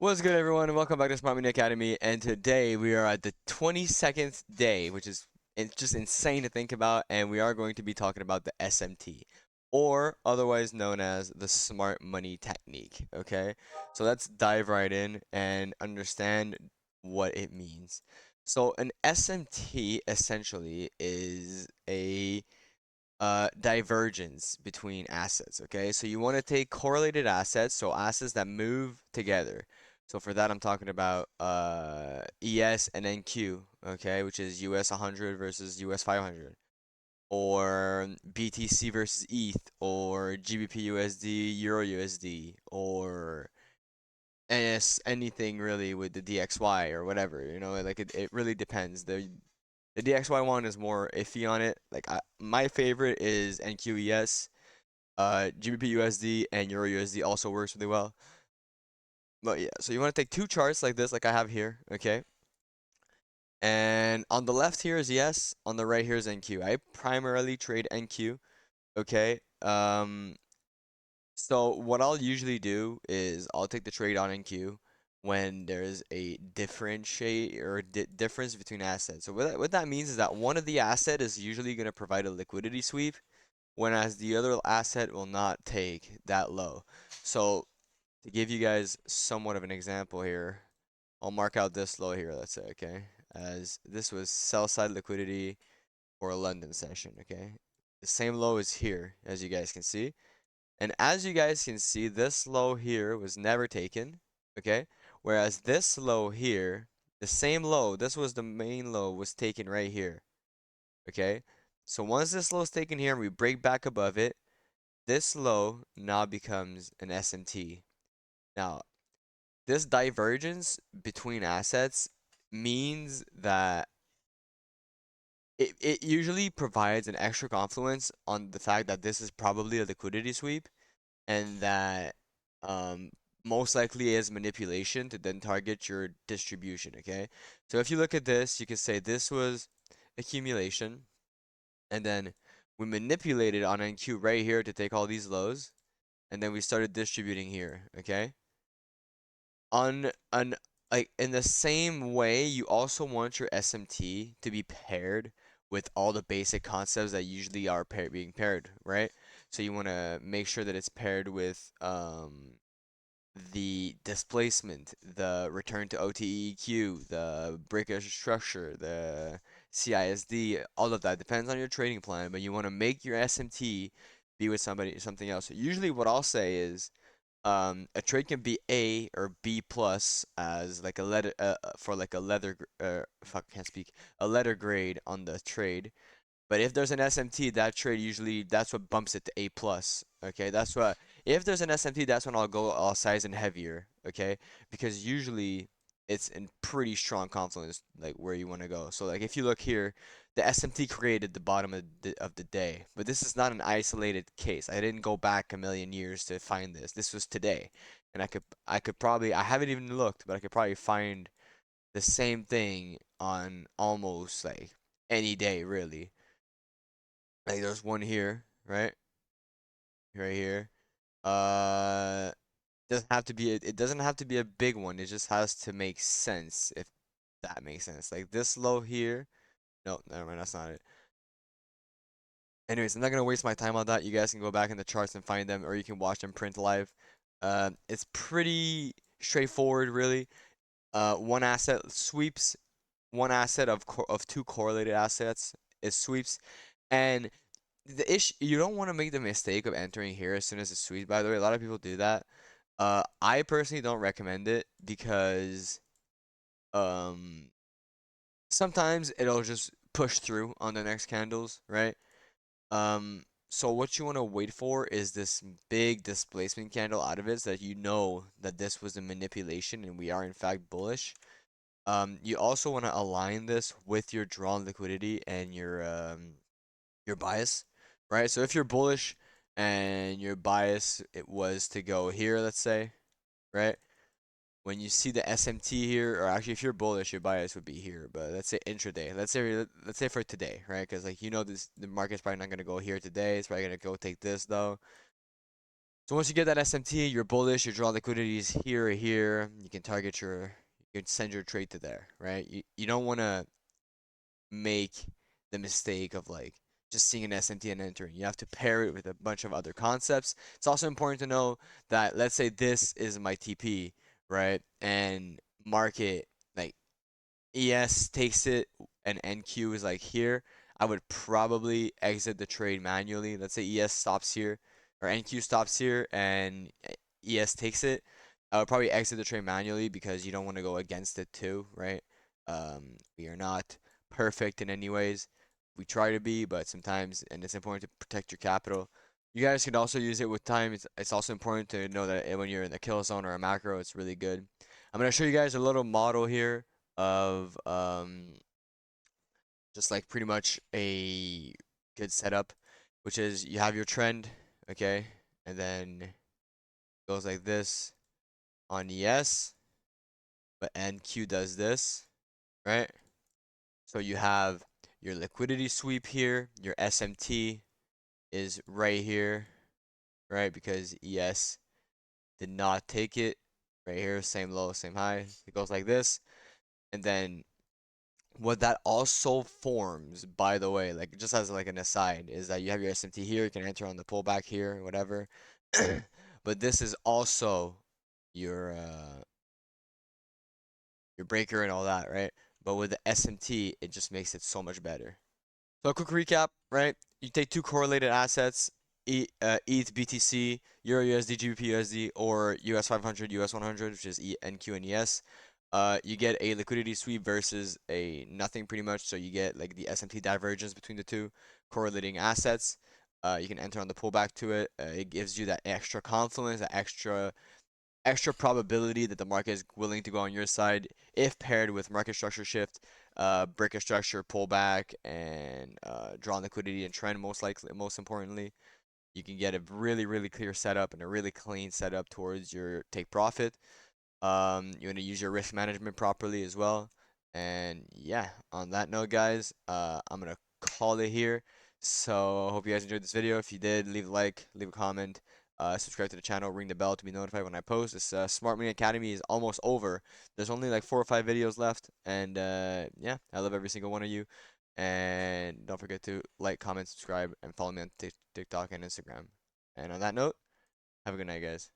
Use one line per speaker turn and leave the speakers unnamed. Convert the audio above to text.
What's good, everyone, and welcome back to Smart Money Academy. And today we are at the 22nd day, which is it's just insane to think about. And we are going to be talking about the SMT, or otherwise known as the smart money technique. Okay, so let's dive right in and understand what it means. So, an SMT essentially is a divergence between assets. Okay, so you want to take correlated assets, so assets that move together. So for that, I'm talking about ES and NQ, okay, which is US 100 versus US 500, or BTC versus ETH, or GBP USD, Euro USD, or anything really with the DXY or whatever. Like it really depends. The DXY one is more iffy on it. My favorite is NQES. GBP USD and Euro USD also works really well. But yeah, so you want to take two charts like this, like I have here, okay? And on the left here is ES, on the right here is NQ. I primarily trade NQ, okay? So what I'll usually do is I'll take the trade on NQ when there's a differentiate or difference between assets. So what that means is that one of the asset is usually going to provide a liquidity sweep, whereas the other asset will not take that low. So to give you guys somewhat of an example here, I'll mark out this low here, let's say, okay, as this was sell side liquidity for a London session, okay? The same low is here, as you guys can see. And as you guys can see, this low here was never taken, okay? Whereas this low here, the same low, this was the main low, was taken right here, okay? So once this low is taken here and we break back above it, this low now becomes an SMT. Now, this divergence between assets means that it usually provides an extra confluence on the fact that this is probably a liquidity sweep and that um, most likely is manipulation to then target your distribution, okay? So if you look at this, you can say this was accumulation, and then we manipulated on NQ right here to take all these lows, and then we started distributing here, okay? On like in the same way, you also want your SMT to be paired with all the basic concepts that usually are being paired, right? So you want to make sure that it's paired with the displacement, the return to OTEQ, the breakage structure, the CISD, all of that depends on your trading plan, but you want to make your SMT be with something else. So usually what I'll say is a trade can be A or B plus as like a letter for like a fuck, can't speak, a letter grade on the trade. But if there's an SMT, that trade usually that's what bumps it to A plus. Okay, that's what if there's an SMT, that's when I'll size in heavier. Okay, because usually it's in pretty strong confluence like where you want to go. So like if you look here, the SMT created the bottom of the day, but this is not an isolated case. I didn't go back a million years to find this. This was today, and I could probably I haven't even looked, but I could probably find the same thing on almost like any day really. Like there's one here, right? Right here. Uh, it doesn't have to be a big one. It just has to make sense, if that makes sense. Like this low here. No, never mind, that's not it. Anyways, I'm not gonna waste my time on that. You guys can go back in the charts and find them, or you can watch them print live. It's pretty straightforward, really. One asset sweeps, one asset of two correlated assets is sweeps, and the issue you don't want to make the mistake of entering here as soon as it's sweet. By the way, a lot of people do that. I personally don't recommend it because um sometimes it'll just push through on the next candles, right? So what you want to wait for is this big displacement candle out of it so that you know that this was a manipulation and we are in fact bullish. You also want to align this with your drawn liquidity and your bias, right? So if you're bullish and your bias it was to go here, let's say, right? When you see the SMT here, or actually if you're bullish, your bias would be here. But let's say intraday, let's say for today, right? Because like this, the market's probably not gonna go here today. It's probably gonna go take this though. So once you get that SMT, you're bullish, your draw liquidity is here or here. You can target you can send your trade to there, right? You don't want to make the mistake of like just seeing an SMT and entering. You have to pair it with a bunch of other concepts. It's also important to know that let's say this is my TP, right? And market like ES takes it and NQ is like here. I would probably exit the trade manually. Let's say ES stops here or NQ stops here and ES takes it. I would probably exit the trade manually because you don't want to go against it too, right? We are not perfect in any ways. We try to be, but sometimes, and it's important to protect your capital. You guys can also use it with time. It's also important to know that when you're in the kill zone or a macro, it's really good. I'm going to show you guys a little model here of just like pretty much a good setup, which is you have your trend, okay, and then it goes like this on ES, but NQ does this, right? So you have your liquidity sweep here, your SMT is right here, right? Because ES did not take it right here, same low, same high. It goes like this, and then what that also forms, by the way, like just as like an aside, is that you have your SMT here, you can enter on the pullback here, whatever. But this is also your uh your breaker and all that, right? But with the SMT, it just makes it so much better. So a quick recap, right? You take two correlated assets, ETH, BTC, Euro USD, GBP USD, or US 500, US 100, which is NQ and ES. You get a liquidity sweep versus a nothing pretty much. So you get like the SMT divergence between the two correlating assets. You can enter on the pullback to it. It gives you that extra confluence, that extra probability that the market is willing to go on your side if paired with market structure shift, breaker structure, pullback, and draw liquidity and trend most importantly. You can get a really, really clear setup and a really clean setup towards your take profit. You want to use your risk management properly as well. And yeah, on that note, guys, I'm gonna call it here. So I hope you guys enjoyed this video. If you did, leave a like, leave a comment, subscribe to the channel, ring the bell to be notified when I post. This Smart Money Academy is almost over. There's only like 4 or 5 videos left, and yeah, I love every single one of you. And don't forget to like, comment, subscribe, and follow me on TikTok and Instagram. And on that note, have a good night, guys.